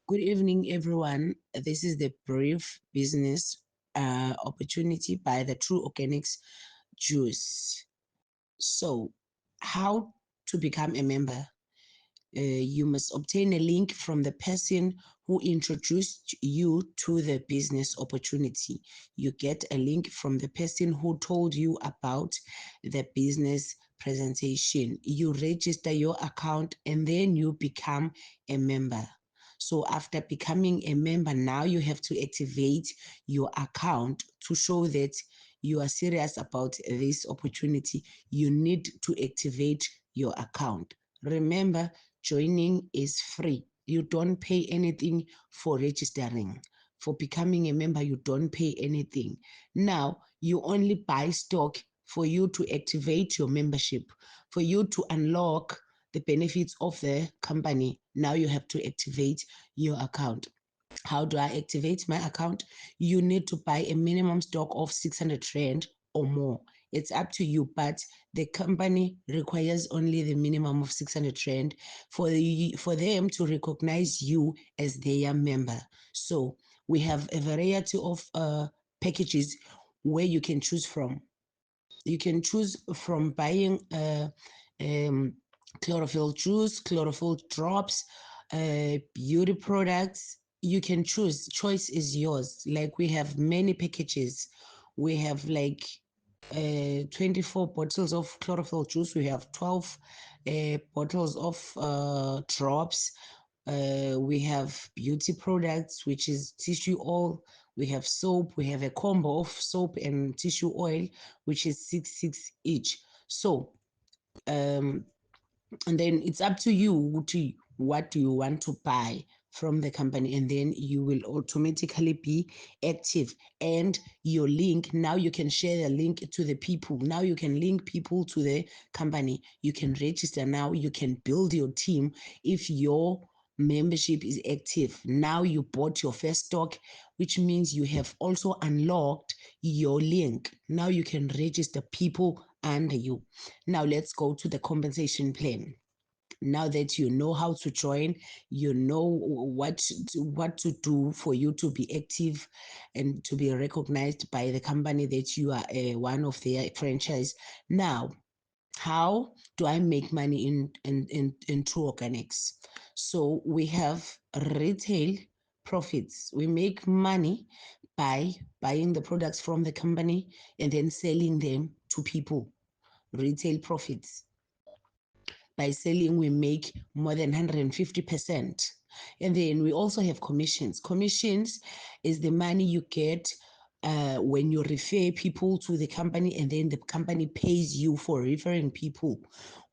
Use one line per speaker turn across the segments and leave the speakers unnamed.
Good evening, everyone. This is the brief business opportunity by the True Organics Juice. So, how to become a member? You must obtain a link from the person who introduced you to the business opportunity. You get a link from the person who told you about the business presentation. You register your account and then you become a member. So after becoming a member, now you have to activate your account to show that you are serious about this opportunity. You need to activate your account. Remember, joining is free. You don't pay anything for registering. For becoming a member, you don't pay anything. Now, you only buy stock for you to activate your membership, for you to unlock the benefits of the company. Now you have to activate your account. How do I activate my account? You need to buy a minimum stock of 600 Rand or more. It's up to you, but the company requires only the minimum of 600 Rand for them to recognize you as their member. So we have a variety of packages where you can choose from. You can choose from buying um, chlorophyll juice, chlorophyll drops, beauty products. You can choose. Choice is yours. Like we have many packages. We have like 24 bottles of chlorophyll juice. We have 12 bottles of drops. We have beauty products, which is tissue oil. We have soap. We have a combo of soap and tissue oil, which is 6 each. So, um, and then it's up to you to what do you want to buy from the company, and then you will automatically be active. And your link, now you can share the link to the people. Now you can link people to the company. You can register. Now you can build your team. If your membership is active, now you bought your first stock, which means you have also unlocked your link. Now you can register people under you. Now let's go to the compensation plan. Now that you know how to join, you know what to do for you to be active and to be recognized by the company that you are one of their franchise. Now, how do I make money in True Organics? So we have retail profits. We make money by buying the products from the company and then selling them to people. Retail profits. By selling, we make more than 150%. And then we also have commissions. Commissions is the money you get when you refer people to the company, and then the company pays you for referring people,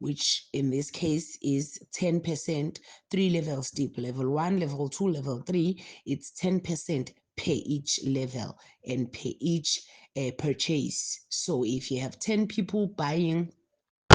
which in this case is 10%, three levels deep, level one, level two, level three. It's 10% per each level and per each purchase. So if you have 10 people buying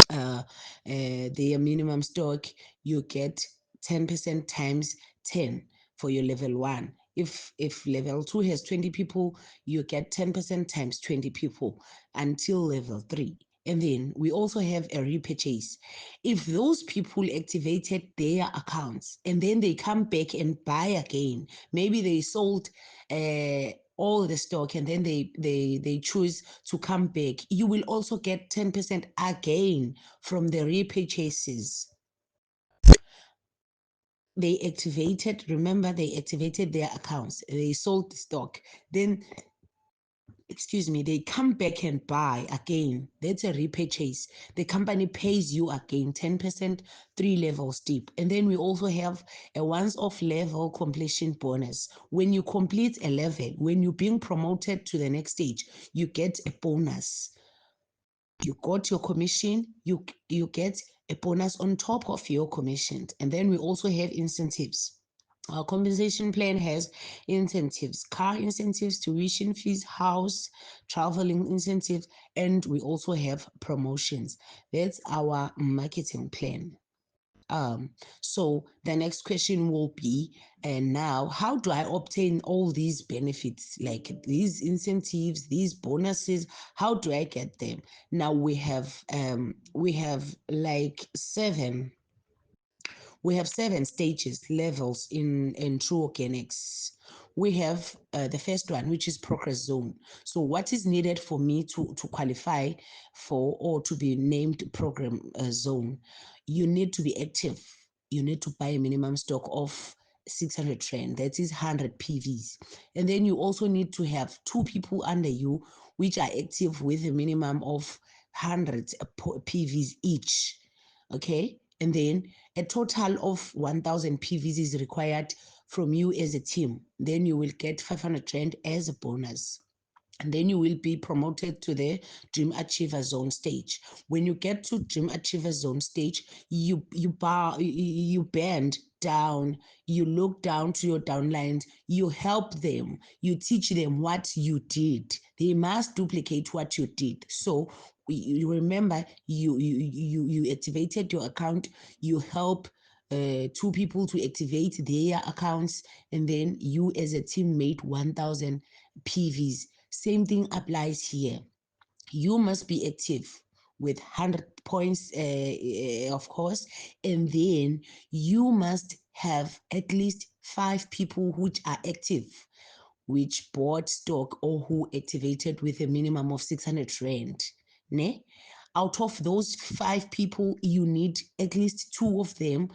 their minimum stock, you get 10% times 10 for your level one. If level two has 20 people, you get 10% times 20 people until level three. And then we also have a repurchase. If those people activated their accounts and then they come back and buy again, maybe they sold all the stock and then they choose to come back, you will also get 10% again from the repurchases. They activated, remember, they activated their accounts, they sold the stock, then they come back and buy again. That's a repurchase. The company pays you again 10%, three levels deep. And then we also have a once-off level completion bonus. When you complete a level, when you're being promoted to the next stage, you get a bonus. You got your commission, you get a bonus on top of your commission. And then we also have incentives. Our compensation plan has incentives, car incentives, tuition fees, house, traveling incentives, and we also have promotions. That's our marketing plan. Um, so the next question will be, and now, how do I obtain all these benefits, like these incentives, these bonuses? How do I get them? Now we have like seven We have 7 stages, levels in True Organics. We have the first one, which is progress zone. So what is needed for me to qualify for or to be named program zone? You need to be active. You need to buy a minimum stock of 600 Rand, that is 100 PVs. And then you also need to have 2 people under you, which are active with a minimum of 100 PVs each. Okay. And then a total of 1000 PVs is required from you as a team. Then you will get 500 Rand as a bonus, and then you will be promoted to the Dream Achiever Zone stage. When you get to Dream Achiever Zone stage, you bend down, you look down to your downlines, you help them, you teach them what you did. They must duplicate what you did. So you remember, you activated your account, you help 2 people to activate their accounts, and then you as a team made 1000 PVs. Same thing applies here. You must be active with 100 points, of course, and then you must have at least 5 people which are active, which bought stock or who activated with a minimum of 600 Rand. Ne? Out of those 5 people, you need at least 2 of them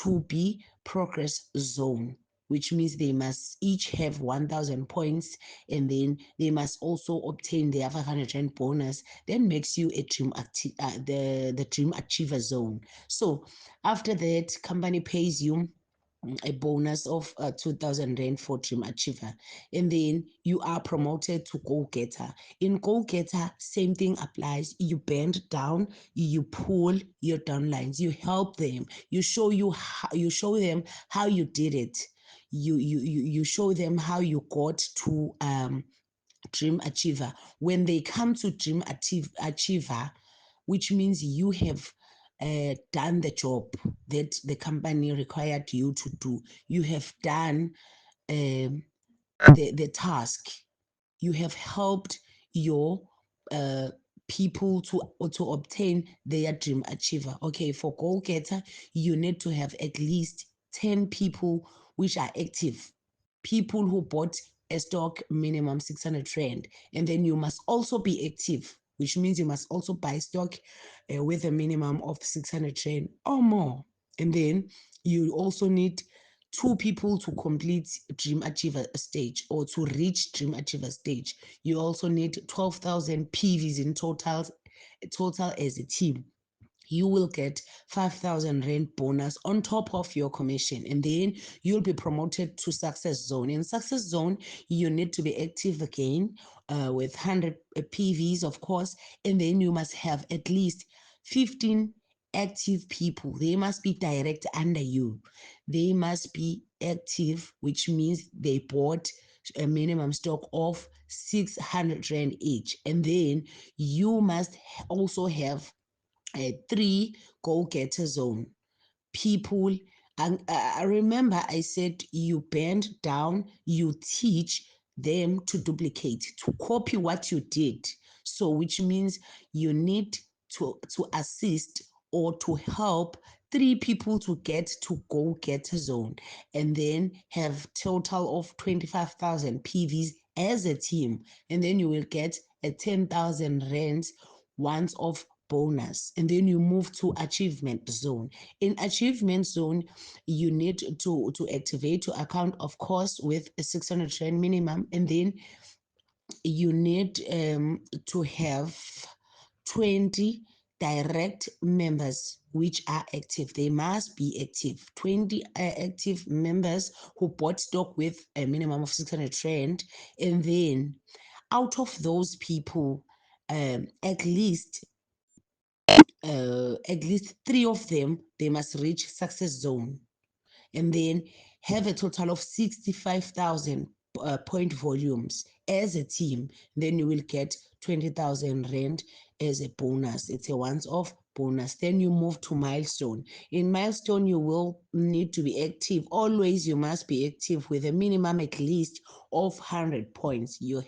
to be progress zone, which means they must each have 1000 points, and then they must also obtain their 500 Rand bonus. That makes you a the dream achiever zone. So after that, company pays you a bonus of 2000 Rand for Dream Achiever. And then you are promoted to Goal Getter. In Goal Getter, same thing applies. You bend down, you pull your downlines, you help them, you show them how you did it. You show them how you got to Dream Achiever. When they come to Dream Achiever, which means you have done the job that the company required you to do. You have done the task. You have helped your uh, people to obtain their dream achiever. Okay, for goal getter, you need to have at least 10 people which are active, people who bought a stock minimum 600 Rand. And then you must also be active, which means you must also buy stock with a minimum of 600 Rand or more. And then you also need 2 people to complete Dream Achiever stage or to reach Dream Achiever stage. You also need 12,000 PVs in total as a team. You will get 5,000 Rand bonus on top of your commission, and then you'll be promoted to Success Zone. In Success Zone, you need to be active again with 100 PVs, of course, and then you must have at least 15 active people. They must be direct under you. They must be active, which means they bought a minimum stock of 600 Rand each. And then you must also have 3 go-getter zone people. And I remember I said you bend down, you teach them to duplicate, to copy what you did. So which means you need to assist or to help 3 people to get to go get a zone, and then have total of 25,000 PVs as a team, and then you will get a 10,000 rands once of bonus. And then you move to achievement zone. In achievement zone, you need to activate your account, of course, with a 600 Rand minimum, and then you need to have 20 direct members which are active. They must be active. 20 active members who bought stock with a minimum of 600 Rand. And then out of those people, at least 3 of them, they must reach success zone, and then have a total of 65,000 point volumes as a team. Then you will get 20,000 Rand as a bonus. It's a once off bonus. Then you move to milestone. In milestone, you will need to be active. Always, you must be active with a minimum at least of 100 points. You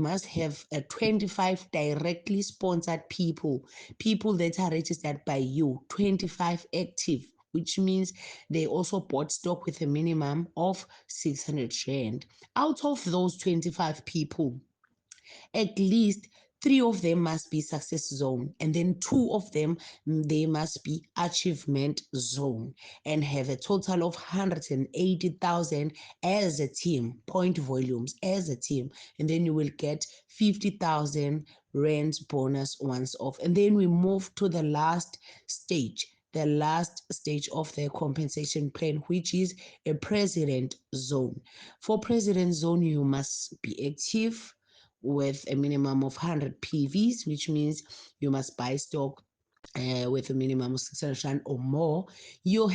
must have 25 directly sponsored people that are registered by you, 25 active which means they also bought stock with a minimum of 600 Rand. Out of those 25 people, at least three of them must be success zone, and then two of them, they must be achievement zone, and have a total of 180,000 as a team, point volumes as a team. And then you will get 50,000 rand bonus once off. And then we move to the last stage of the compensation plan, which is a president zone. For president zone, you must be active with a minimum of 100 PVs, which means you must buy stock with a minimum of 600 Rand or more. You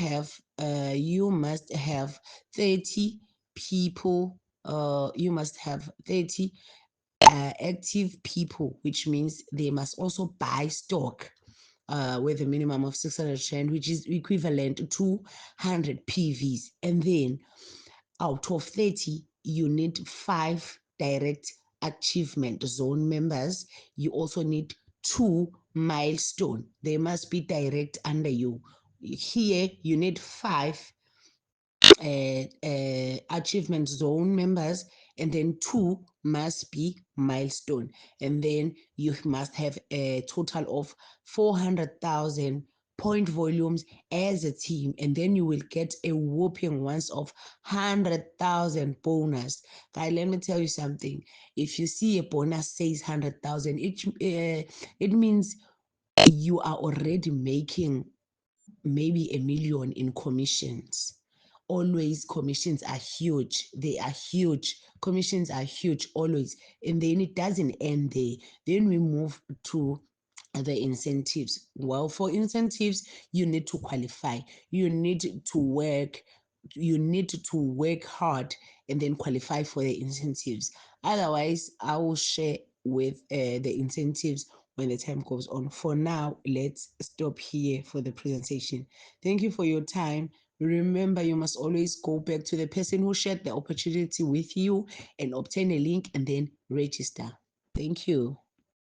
must have 30 people. You must have 30 active people, which means they must also buy stock with a minimum of 600 Rand, which is equivalent to 100 PVs. And then out of 30, you need 5 direct achievement zone members. You also need 2 milestone. They must be direct under you. Here, you need 5 achievement zone members, and then 2 must be milestone. And then you must have a total of 400,000 point volumes as a team, and then you will get a whooping once of 100,000 bonus. Guy, let me tell you something. If you see a bonus says 100,000, it means you are already making maybe a million in commissions. Always commissions are huge. They are huge. Commissions are huge always. And then it doesn't end there. Then we move to the incentives. Well, for incentives, you need to qualify. You need to work. You need to work hard and then qualify for the incentives. Otherwise, I will share with the incentives when the time goes on. For now, let's stop here for the presentation. Thank you for your time. Remember, you must always go back to the person who shared the opportunity with you and obtain a link and then register. Thank you.